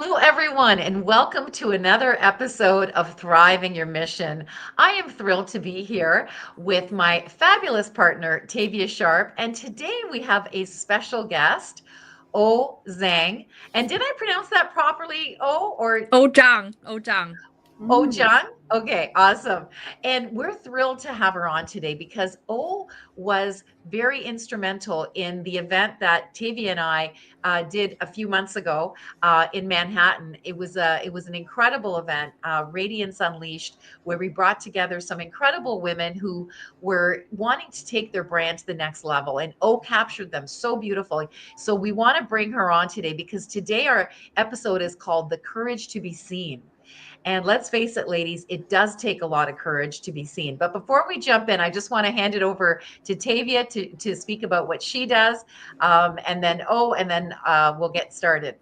Hello, everyone, and welcome to another episode of Thrive in Your Mission. I am thrilled to be here with my fabulous partner, Tavia Sharp, and today we have a special guest, O Zhang. And did I pronounce that properly, O, or Oh, Zhang. Oh, Mm. John? Okay, awesome. And we're thrilled to have her on today because O was very instrumental in the event that Tavia and I did a few months ago in Manhattan. It was an incredible event, Radiance Unleashed, where we brought together some incredible women who were wanting to take their brand to the next level. And O captured them so beautifully. So we want to bring her on today because today our episode is called "The Courage to Be Seen." And let's face it, ladies, it does take a lot of courage to be seen. But before we jump in, I just want to hand it over to Tavia to speak about what she does. And then we'll get started.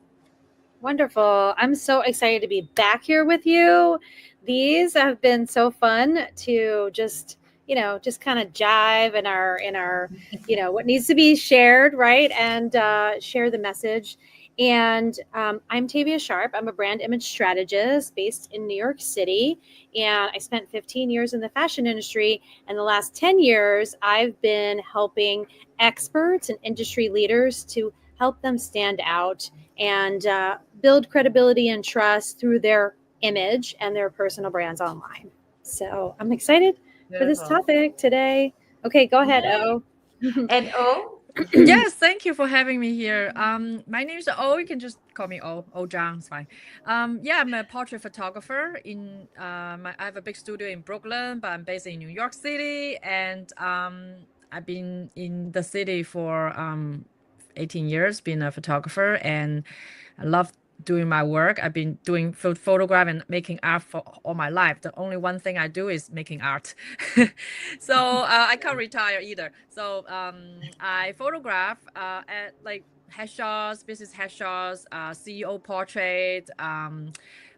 Wonderful. I'm so excited to be back here with you. These have been so fun to just kind of jive in our what needs to be shared, right? And share the message. And I'm Tavia Sharp. I'm a brand image strategist based in New York City. And I spent 15 years in the fashion industry. And the last 10 years, I've been helping experts and industry leaders to help them stand out and build credibility and trust through their image and their personal brands online. So I'm excited for this Beautiful. topic today. Okay, go ahead, Yay. O. And oh, Yes, thank you for having me here. My name is O. You can just call me O Zhang. It's fine. Yeah, I'm a portrait photographer. I have a big studio in Brooklyn, but I'm based in New York City, and I've been in the city for 18 years, being a photographer, and I love doing my work. I've been doing photograph and making art for all my life. The only one thing I do is making art. So I can't retire either. So I photograph at like headshots, business headshots, CEO portrait,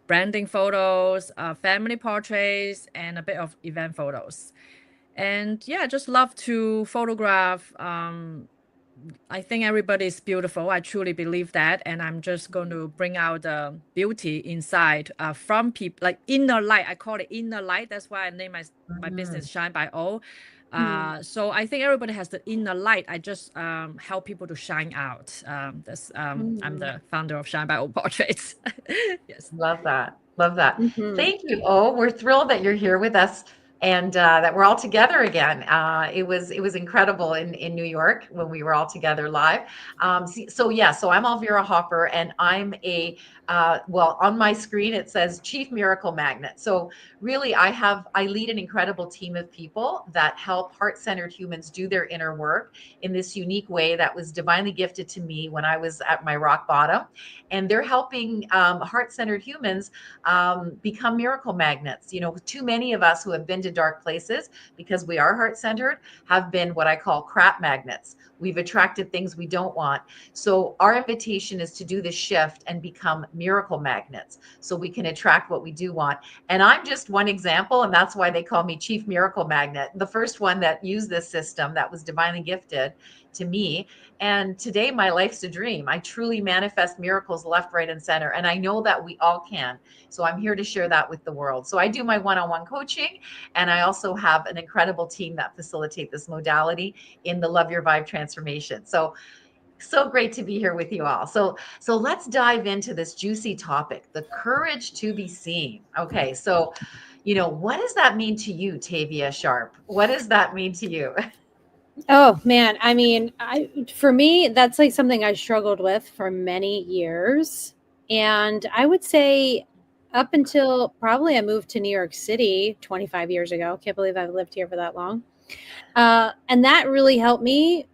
branding photos, family portraits, and a bit of event photos. And yeah, I just love to photograph. I think everybody is beautiful. I truly believe that. And I'm just going to bring out the beauty inside from people, like inner light. I call it inner light. That's why I name my mhm. business Shine by O. Hmm. So I think everybody has the inner light. I just help people to shine out. I'm Hmm. the founder of Shine by O Portraits. Yes. Love that. Love that. Hmm. Thank you. Oh, we're thrilled that you're here with us and that we're all together again. It was incredible in New York when we were all together live. So I'm Elvira Hopper, and I'm well, on my screen it says Chief Miracle Magnet. So really, I lead an incredible team of people that help heart-centered humans do their inner work in this unique way that was divinely gifted to me when I was at my rock bottom, and they're helping heart-centered humans become miracle magnets. You know, too many of us who have been to dark places because we are heart-centered have been what I call crap magnets. We've attracted things we don't want. So our invitation is to do the shift and become miracle magnets so we can attract what we do want. And I'm just one example, and that's why they call me Chief Miracle Magnet, the first one that used this system that was divinely gifted to me. And today, my life's a dream. I truly manifest miracles left, right, and center. And I know that we all can. So I'm here to share that with the world. So I do my one on one coaching, and I also have an incredible team that facilitate this modality in the Love Your Vibe transformation. So great to be here with you all. So let's dive into this juicy topic, the courage to be seen. Okay, so what does that mean to you, Tavia Sharp? What does that mean to you? Oh man, I mean, for me, that's like something I struggled with for many years, and I would say up until probably I moved to New York City 25 years ago. Can't believe I've lived here for that long. And that really helped me,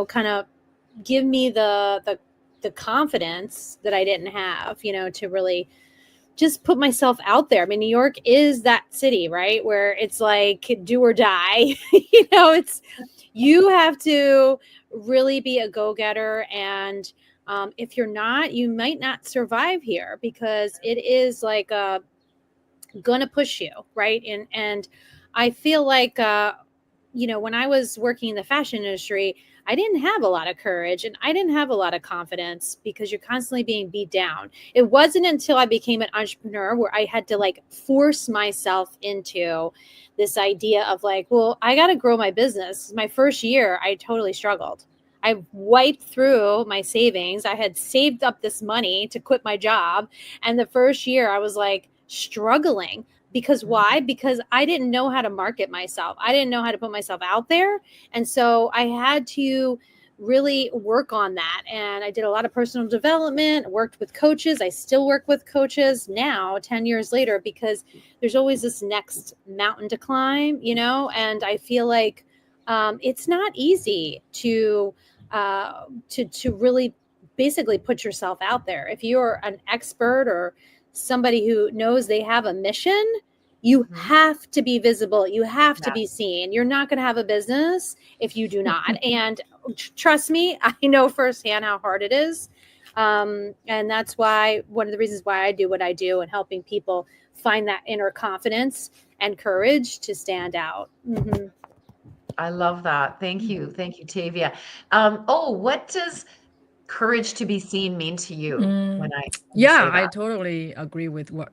kind of give me the confidence that I didn't have, to really just put myself out there. I mean, New York is that city, right? Where it's like do or die. It's you have to really be a go-getter, and if you're not, you might not survive here because it is like gonna push you, right? And I feel like when I was working in the fashion industry, I didn't have a lot of courage and I didn't have a lot of confidence because you're constantly being beat down. It wasn't until I became an entrepreneur where I had to like force myself into this idea of like, well, I got to grow my business. My first year, I totally struggled. I wiped through my savings. I had saved up this money to quit my job. And the first year I was like struggling because why? Because I didn't know how to market myself. I didn't know how to put myself out there. And so I had to really work on that. And I did a lot of personal development, worked with coaches. I still work with coaches now, 10 years later, because there's always this next mountain to climb, you know, and I feel like it's not easy to really basically put yourself out there. If you're an expert or somebody who knows they have a mission, you have to be visible. You have to be seen. You're not going to have a business if you do not. And trust me, I know firsthand how hard it is. And that's why one of the reasons why I do what I do and helping people find that inner confidence and courage to stand out. Mm-hmm. I love that. Thank you. Thank you, Tavia. What does courage to be seen mean to you when you say I that? totally agree with what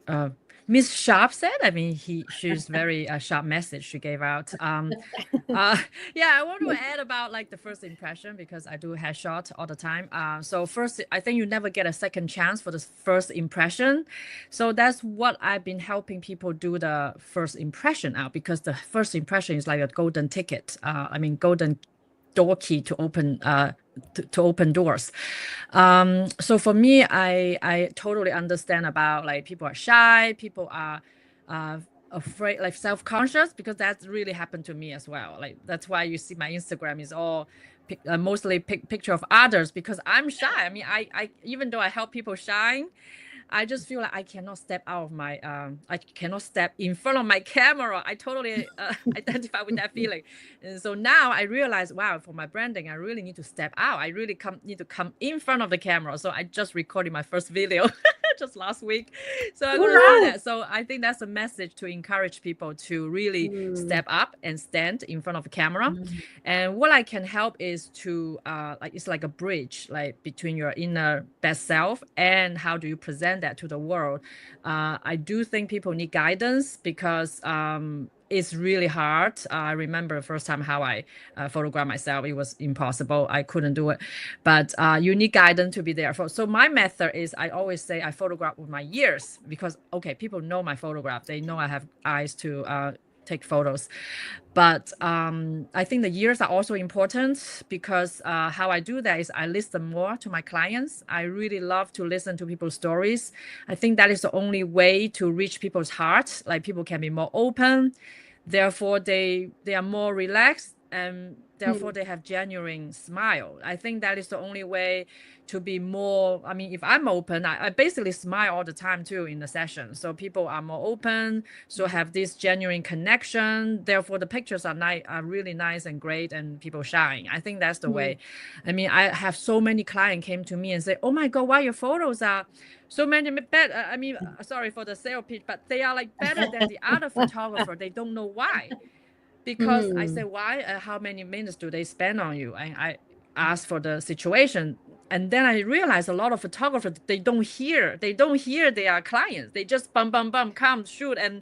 Miss Sharp said. I mean, she's very sharp message she gave out. I want to add about like the first impression because I do headshot all the time. So first, I think you never get a second chance for the first impression. So that's what I've been helping people do the first impression out because the first impression is like a golden ticket. Golden door key to open to open doors. So for me, I totally understand about like people are shy, people are afraid, like self-conscious, because that's really happened to me as well. Like that's why you see my Instagram is all mostly picture of others because I'm shy. I mean, I even though I help people shine, I just feel like I cannot step out of my, I cannot step in front of my camera. I totally identify with that feeling. And so now I realize, wow, for my branding, I really need to step out. I really need to come in front of the camera. So I just recorded my first video just last week. So I'm going to do that. So I think that's a message to encourage people to really step up and stand in front of the camera. And what I can help is to, it's like a bridge, like between your inner best self and how do you present that to the world. I do think people need guidance because it's really hard. I remember the first time how I photographed myself. It was impossible. I couldn't do it. But you need guidance to be there. So my method is I always say I photograph with my ears because, okay, people know my photograph. They know I have eyes to take photos. But I think the years are also important because how I do that is I listen more to my clients. I really love to listen to people's stories. I think that is the only way to reach people's hearts. Like people can be more open. Therefore, they are more relaxed and therefore they have genuine smile. I think that is the only way to be more, I mean, if I'm open, I basically smile all the time too in the session. So people are more open, so have this genuine connection. Therefore, the pictures are really nice and great and people shine. I think that's the way. I mean, I have so many clients came to me and say, oh my God, why your photos are so many better. I mean, sorry for the sales pitch, but they are like better than the other photographer. They don't know why. Because I say, why? How many minutes do they spend on you? And I ask for the situation. And then I realized a lot of photographers, they don't hear their clients. They just come shoot and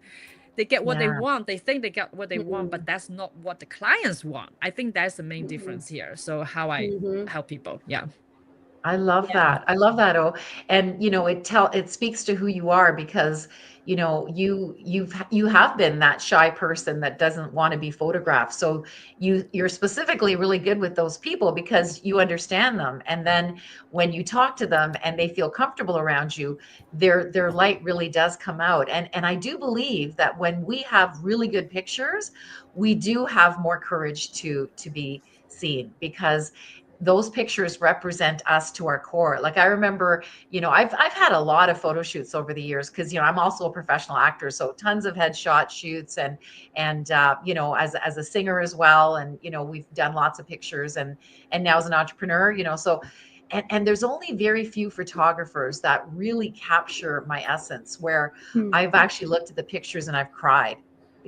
they get what they want. They think they get what they want, but that's not what the clients want. I think that's the main difference here. So how I help people. Yeah. I love that. I love that. Oh, and you know, it speaks to who you are because, you know, you have been that shy person that doesn't want to be photographed. So you're specifically really good with those people because you understand them. And then when you talk to them and they feel comfortable around you, their light really does come out. And I do believe that when we have really good pictures, we do have more courage to be seen because those pictures represent us to our core. Like I remember, you know, I've had a lot of photo shoots over the years because, you know, I'm also a professional actor, so tons of headshot shoots and you know, as a singer as well, and you know, we've done lots of pictures and now as an entrepreneur, you know, so and there's only very few photographers that really capture my essence where I've actually looked at the pictures and I've cried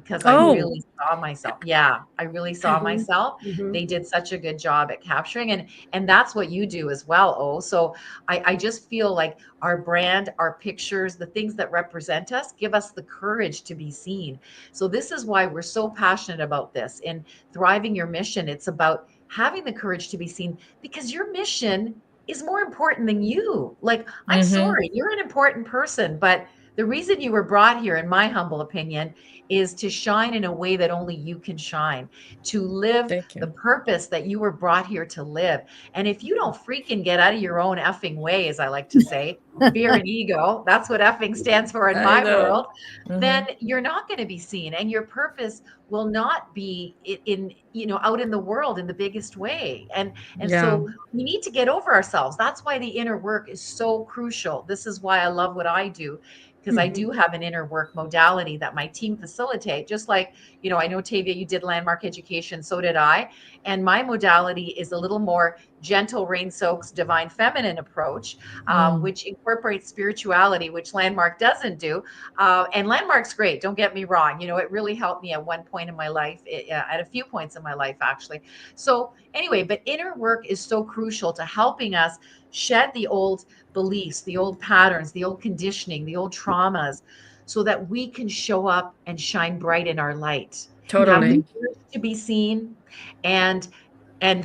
because I Oh, really saw myself. Yeah, I really saw Mhm. myself. Mhm. They did such a good job at capturing, and that's what you do as well. Oh, so I just feel like our brand, our pictures, the things that represent us give us the courage to be seen. So this is why we're so passionate about this. In Thriving Your Mission, it's about having the courage to be seen, because your mission is more important than you. Like, I'm mm-hmm. sorry, you're an important person, but the reason you were brought here, in my humble opinion, is to shine in a way that only you can shine, to live Thank the you. purpose that you were brought here to live. And if you don't freaking get out of your own effing way, as I like to say, fear and ego, that's what effing stands for in I my know. world, then Mm-hmm. you're not going to be seen, and your purpose will not be in, out in the world in the biggest way. And Yeah. so we need to get over ourselves. That's why the inner work is so crucial. This is why I love what I do, because I Mhm. do have an inner work modality that my team facilitate. Just like, I know, Tavia, you did landmark education, so did I. And my modality is a little more gentle, rain soaks, divine feminine approach, Mm. which incorporates spirituality, which Landmark doesn't do. And Landmark's great, don't get me wrong. It really helped me at one point in my life, at a few points in my life, actually. So anyway, but inner work is so crucial to helping us shed the old beliefs, the old patterns, the old conditioning, the old traumas, so that we can show up and shine bright in our light, have the Totally. courage to be seen, and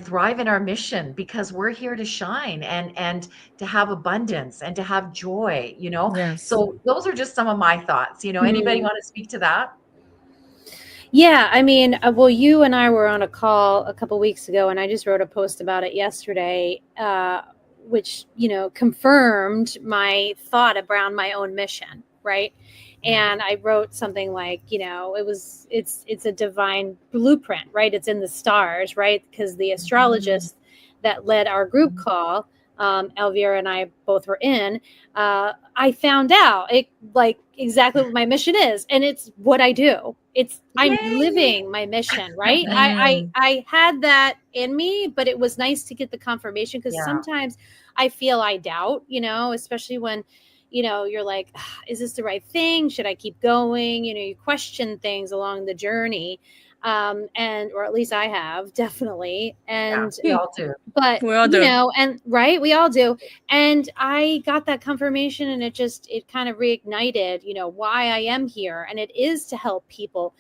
thrive in our mission, because we're here to shine and to have abundance and to have joy. Yes. So those are just some of my thoughts. Anybody Mhm. want to speak to that? Yeah, I mean, well, you and I were on a call a couple weeks ago, and I just wrote a post about it yesterday, which confirmed my thought around my own mission, right? Yeah. And I wrote something like, it's a divine blueprint, right? It's in the stars, right? Because the astrologist that led our group call, Elvira and I both were in, I found out like exactly what my mission is, and it's what I do. I'm Yay. living my mission, right? Mm. I had that in me, but it was nice to get the confirmation, because Yeah. sometimes I feel I doubt, especially when you're like, is this the right thing? Should I keep going? You question things along the journey, and or at least I have, definitely. Yeah, And we all do. but We all do. and right, we all do. And I got that confirmation, and it kind of reignited why I am here, and it is to help people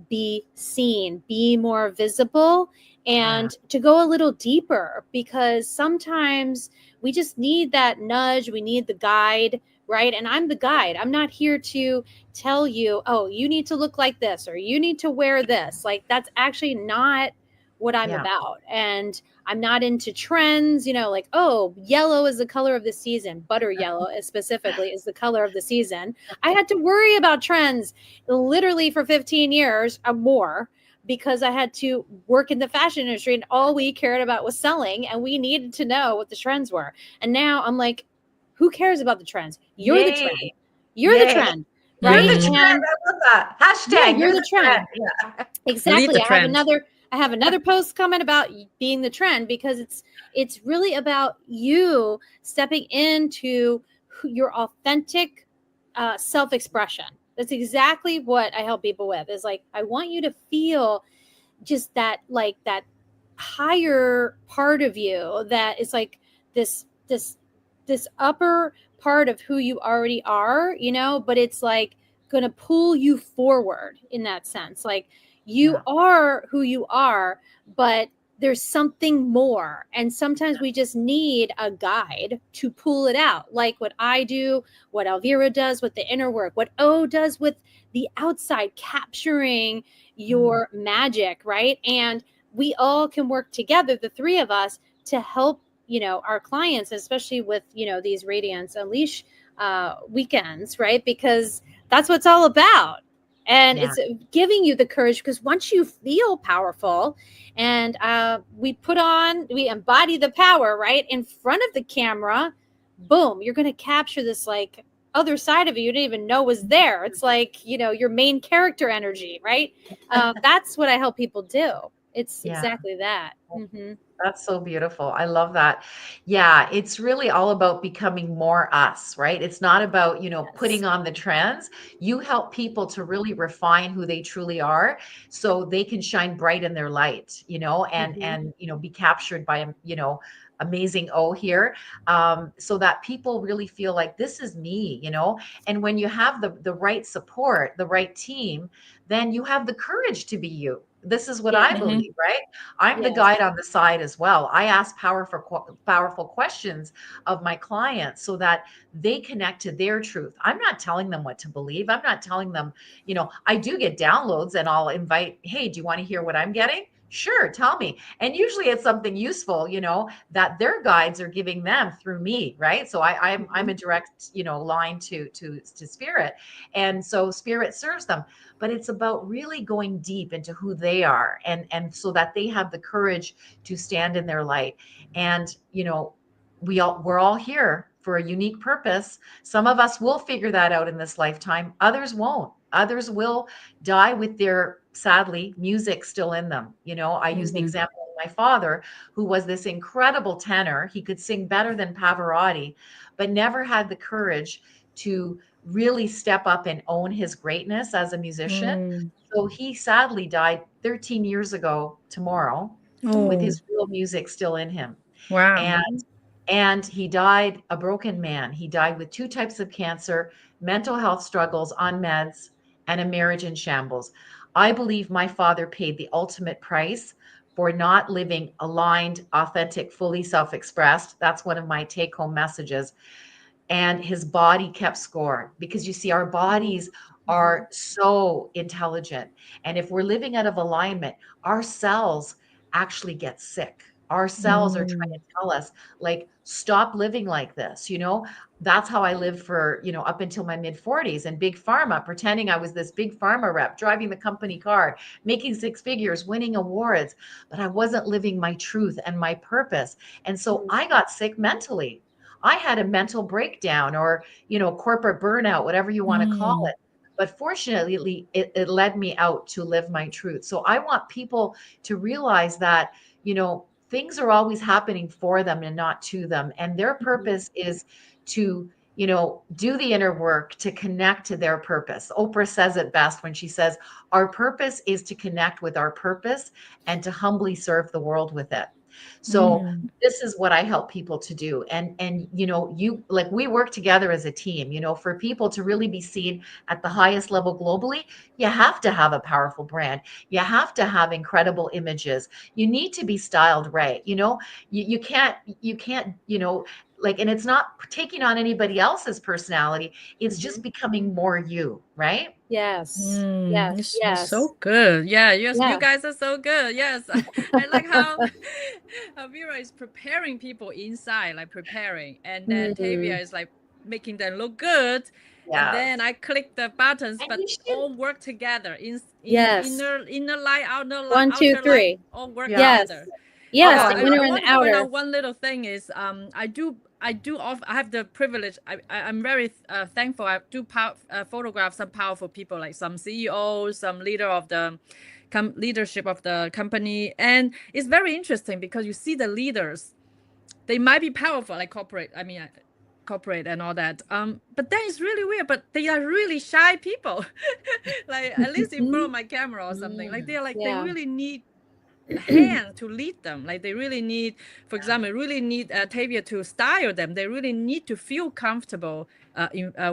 be seen, be more visible, Yeah. and to go a little deeper, because sometimes we just need that nudge, we need the guide, right? And I'm the guide. I'm not here to tell you, oh, you need to look like this, or you need to wear this. Like, that's actually not what I'm Yeah. about. And I'm not into trends, like, oh, yellow is the color of the season. Butter yellow specifically is the color of the season. I had to worry about trends literally for 15 years or more, because I had to work in the fashion industry, and all we cared about was selling, and we needed to know what the trends were. And now I'm like, who cares about the trends? You're the trend. Yay. You're the Yay. trend, You're right? the Mm. trend. And I love that. yeah, Hashtag, you're you're the the trend. trend. Yeah. Lead Exactly. the trend. I have another post coming about being the trend, because it's really about you stepping into your authentic self-expression. That's exactly what I help people with. Is like, I want you to feel just that, like, that higher part of you, that is like this upper part of who you already are, but it's like going to pull you forward in that sense. Like, you Yeah. are who you are, but there's something more. And sometimes we just need a guide to pull it out, like what I do, what Elvira does with the inner work, what O does with the outside, capturing your magic, right? And we all can work together, the three of us, to help our clients, especially with these Radiance Unleashed weekends, right? Because that's what it's all about. And Yeah. it's giving you the courage, because once you feel powerful, and we embody the power right in front of the camera, boom, you're going to capture this, like, other side of you didn't even know was there. It's like, your main character energy, right? That's what I help people do. It's Yeah. exactly that. Mm-hmm. That's so beautiful. I love that. Yeah, it's really all about becoming more us, right? It's not about, Yes. putting on the trends. You help people to really refine who they truly are so they can shine bright in their light, Mhm. and be captured by, amazing O here, so that people really feel like this is me. And when you have the right support, the right team, then you have the courage to be you. This is what I Yes. Mm-hmm. believe, right? I'm the Yes. guide on the side as well. I ask powerful questions of my clients so that they connect to their truth. I'm not telling them what to believe. I'm not telling them, I do get downloads and I'll invite, hey, do you want to hear what I'm getting? Sure, tell me. And usually it's something useful, that their guides are giving them through me, right? So I'm Mhm. a direct, line to spirit. And so spirit serves them, but it's about really going deep into who they are, and so that they have the courage to stand in their light. And we're all here for a unique purpose. Some of us will figure that out in this lifetime, others won't. Others will die with their, sadly, music still in them. I use the Mm-hmm. example of my father, who was this incredible tenor. He could sing better than Pavarotti, but never had the courage to really step up and own his greatness as a musician. Mm. So he sadly died 13 years ago tomorrow with Oh, his real music still in him. wow. And Mhm. and he died a broken man. He died with two types of cancer, mental health struggles, on meds, and a marriage in shambles. I believe my father paid the ultimate price for not living aligned, authentic, fully self-expressed. That's one of my take-home messages. And his body kept score, because you see, our bodies Mhm. are so intelligent. And if we're living out of alignment, our cells actually get sick. Our cells are trying Mm. to tell us, like, stop living like this. That's how I lived for, up until my mid 40s, and big pharma, pretending I was this big pharma rep, driving the company car, making six figures, winning awards, but I wasn't living my truth and my purpose. And so Mhm. I got sick mentally. I had a mental breakdown, or, corporate burnout, whatever you want to call Mm. it. But fortunately, it led me out to live my truth. So I want people to realize that, things are always happening for them and not to them. And their Mhm. purpose is to, do the inner work to connect to their purpose. Oprah says it best when she says, our purpose is to connect with our purpose and to humbly serve the world with it. So Mm. this is what I help people to do. And you, like, we work together as a team. For people to really be seen at the highest level globally, you have to have a powerful brand. You have to have incredible images. You need to be styled right. You can't, like, and it's not taking on anybody else's personality. It's just Mhm. becoming more you, right? Yes. Mm, Yes. it's Yes. so good. Yeah, yes, you Yeah. guys are so good. Yes, I like how Elvira is preparing people inside, like preparing, and then Tavia Mm. is like making them look good, and then Yes. I click the buttons, And but you should, all work together in Yes. inner light, One, two, outer light, three. all work yeah. Yes. together. Yes. Oh, Yes, The I I inner love and the want to point outer. out one little thing is I have the privilege. I'm very thankful. I do photograph some powerful people, like some CEOs, some leader of the leadership of the company, and it's very interesting because you see the leaders. They might be powerful, like corporate. I mean, corporate and all that. But then it's really weird. But they are really shy people. Like at least in front of Mhm. my camera or something. Like they're like they Yeah. really need a hand to lead them. Like they really need, for example, really need Tavia to style them. They really need to feel comfortable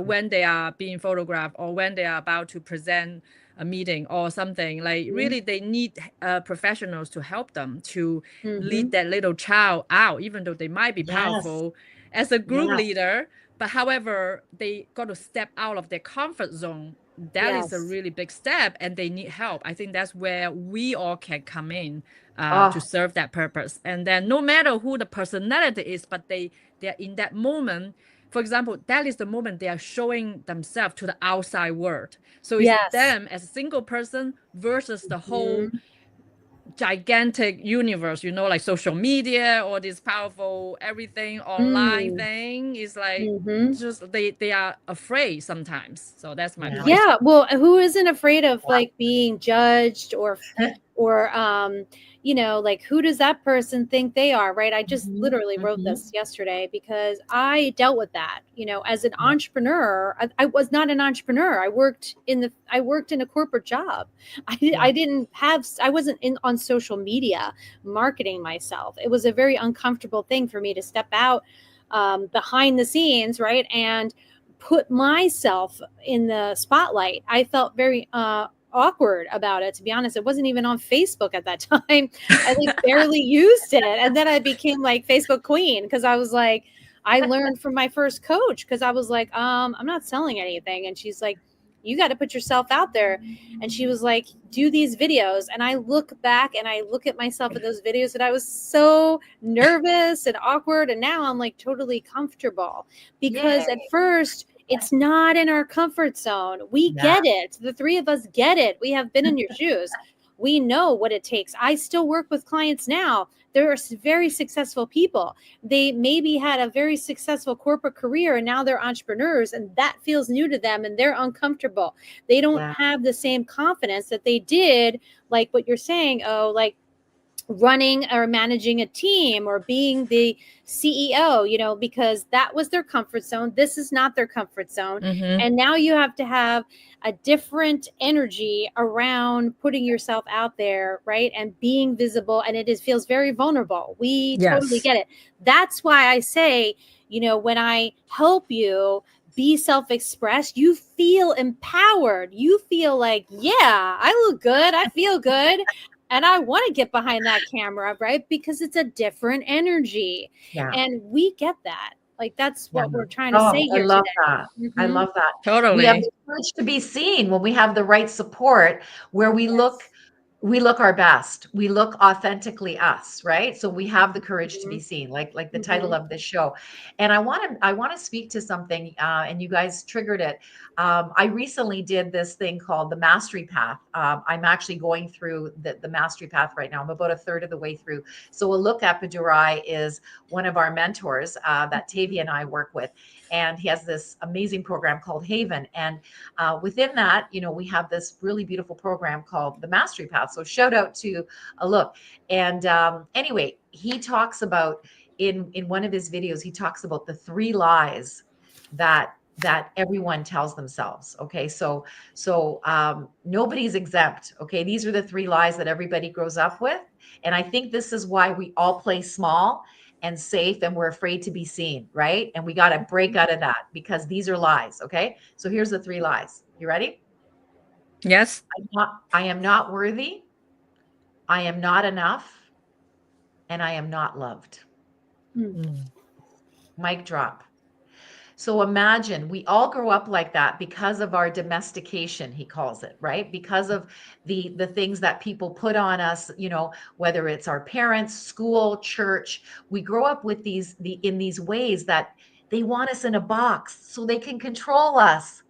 when they are being photographed or when they are about to present a meeting or something. Like Mhm. really, they need professionals to help them to lead Mhm. that little child out, even though they might be Yes. powerful as a group Yes. leader. But however, they got to step out of their comfort zone. That is a Yes. really big step, and they need help. I think that's where we all can come in to Oh, serve that purpose. And then no matter who the personality is, but they're in that moment. For example, that is the moment they are showing themselves to the outside world. So it's Yes. them as a single person versus the whole Mhm. gigantic universe, like social media or this powerful everything online Mm. thing. Is like Mhm. just they are afraid sometimes. So that's my yeah. point. Yeah. Well, who isn't afraid of Yeah. like being judged or or like, who does that person think they are, right? I just literally wrote this yesterday because I dealt with that, as an entrepreneur. I was not an entrepreneur. I worked in a corporate job. I wasn't on social media marketing myself. It was a very uncomfortable thing for me to step out behind the scenes, right, and put myself in the spotlight. I felt very awkward about it, to be honest. It wasn't even on Facebook at that time. I barely used it, and then I became like Facebook queen because I was like, I learned from my first coach, because I was like, I'm not selling anything, and she's like, you got to put yourself out there. And she was like, do these videos. And I look back and I look at myself in those videos, and I was so nervous and awkward, and now I'm like totally comfortable, because at first it's not in our comfort zone. We get it. The three of us get it. We have been in your shoes. We know what it takes. I still work with clients now. There are very successful people. They maybe had a very successful corporate career, and now they're entrepreneurs, and that feels new to them, and they're uncomfortable. They don't have the same confidence that they did, like what you're saying, like running or managing a team or being the CEO, because that was their comfort zone. This is not their comfort zone. And now you have to have a different energy around putting yourself out there, right? And being visible. And it feels very vulnerable. We totally get it. That's why I say, when I help you be self-expressed, you feel empowered. You feel like, yeah, I look good. I feel good. And I want to get behind that camera, right? Because it's a different energy. And we get that. Like, that's what we're trying to say here I love today. that. I love that. Totally. We have the courage to be seen when we have the right support, where we look our best. We look authentically us, right? So we have the courage to be seen, like the title of this show. And I want to speak to something, and you guys triggered it. I recently did this thing called the Mastery Path. I'm actually going through the Mastery Path right now. I'm about a third of the way through. So Alok Appadurai is one of our mentors that Tavia and I work with. And he has this amazing program called Haven. And within that, we have this really beautiful program called the Mastery Path. So shout out to Alok. And anyway, he talks about, in one of his videos, he talks about the 3 lies that everyone tells themselves. Okay. So nobody's exempt. Okay. These are the 3 lies that everybody grows up with. And I think this is why we all play small and safe, and we're afraid to be seen, right? And we got to break out of that, because these are lies. Okay. So here's the 3 lies. You ready? Yes. I am not worthy. I am not enough. And I am not loved. Mic drop. So imagine, we all grow up like that because of our domestication, he calls it, right? Because of the things that people put on us, whether it's our parents, school, church. We grow up with in these ways that they want us in a box so they can control us.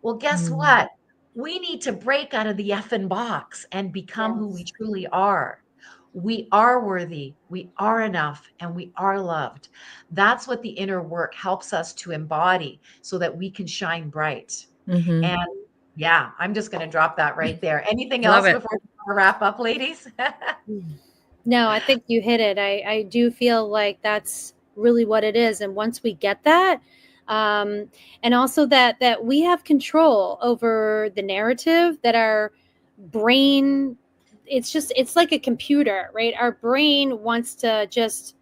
Well, guess what? We need to break out of the effing box and become who we truly are. We are worthy, we are enough, and we are loved. That's what the inner work helps us to embody, so that we can shine bright. And yeah, I'm just going to drop that right there. Anything else before we wrap up, ladies? No, I think you hit it. I do feel like that's really what it is. And once we get that, and also that we have control over the narrative, that our brain, it's like a computer, right? Our brain wants to just,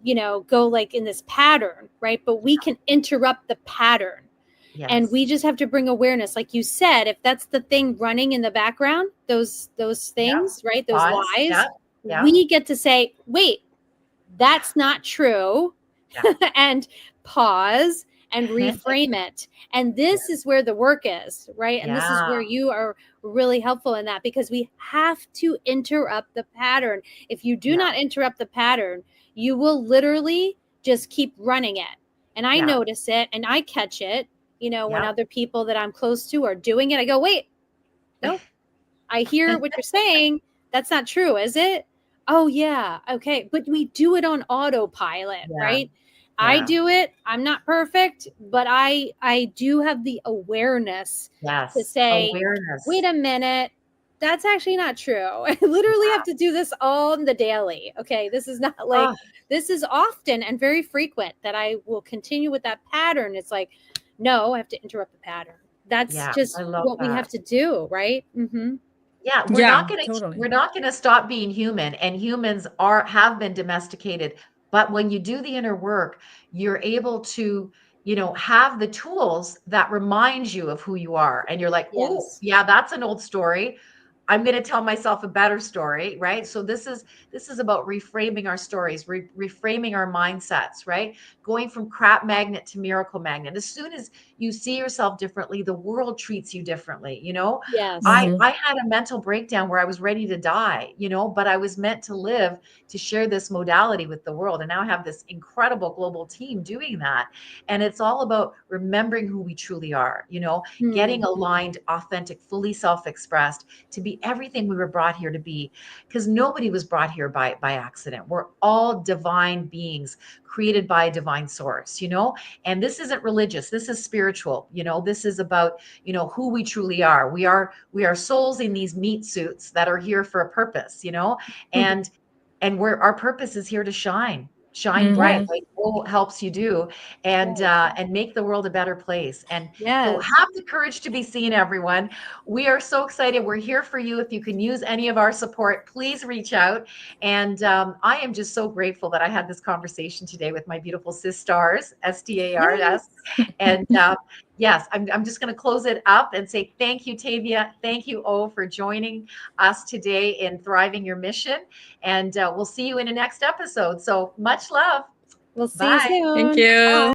go like in this pattern, right? But we can interrupt the pattern. And we just have to bring awareness. Like you said, if that's the thing running in the background, those things, right? Those lies, we get to say, wait, that's not true. And pause and reframe it. And this is where the work is, right? And this is where you are really helpful in that, because we have to interrupt the pattern. If you do not interrupt the pattern, you will literally just keep running it. And I notice it, and I catch it, when other people that I'm close to are doing it. I go, wait, no, I hear what you're saying. That's not true, is it? Oh, yeah. Okay. But we do it on autopilot, right? I do it. I'm not perfect, but I do have the awareness to say, wait a minute, That's actually not true. I literally have to do this on the daily. Okay. This is not like, Oh, this is often and very frequent that I will continue with that pattern. It's like, no, I have to interrupt the pattern. That's yeah, just I love what we that. have to do, right? Mm-hmm. Yeah, Yeah, totally. we're not gonna stop being human, and humans have been domesticated. But when you do the inner work, you're able to, have the tools that remind you of who you are. And you're like, oh, Yes. yeah, that's an old story. I'm going to tell myself a better story, right? So this is about reframing our stories, reframing our mindsets, right? Going from crap magnet to miracle magnet. As soon as you see yourself differently, the world treats you differently. Yes. Mhm. I had a mental breakdown where I was ready to die, but I was meant to live to share this modality with the world. And now I have this incredible global team doing that. And it's all about remembering who we truly are, getting aligned, authentic, fully self-expressed to be everything we were brought here to be. Because nobody was brought here by accident. We're all divine beings created by a divine source, and this isn't religious. This is spiritual. This is about, who we truly are. We are souls in these meat suits that are here for a purpose, and our purpose is here to shine bright, Mhm. like Cole helps you do, and Yes. and make the world a better place. And so Yes. have the courage to be seen, everyone. We are so excited. We're here for you. If you can use any of our support, please reach out. And I am just so grateful that I had this conversation today with my beautiful sisters, STARS. Yes. And yes, I'm just going to close it up and say thank you, Tavia. Thank you, O, for joining us today in Thriving Your Mission. And we'll see you in the next episode. So much love. We'll see you Bye. Thank soon. you.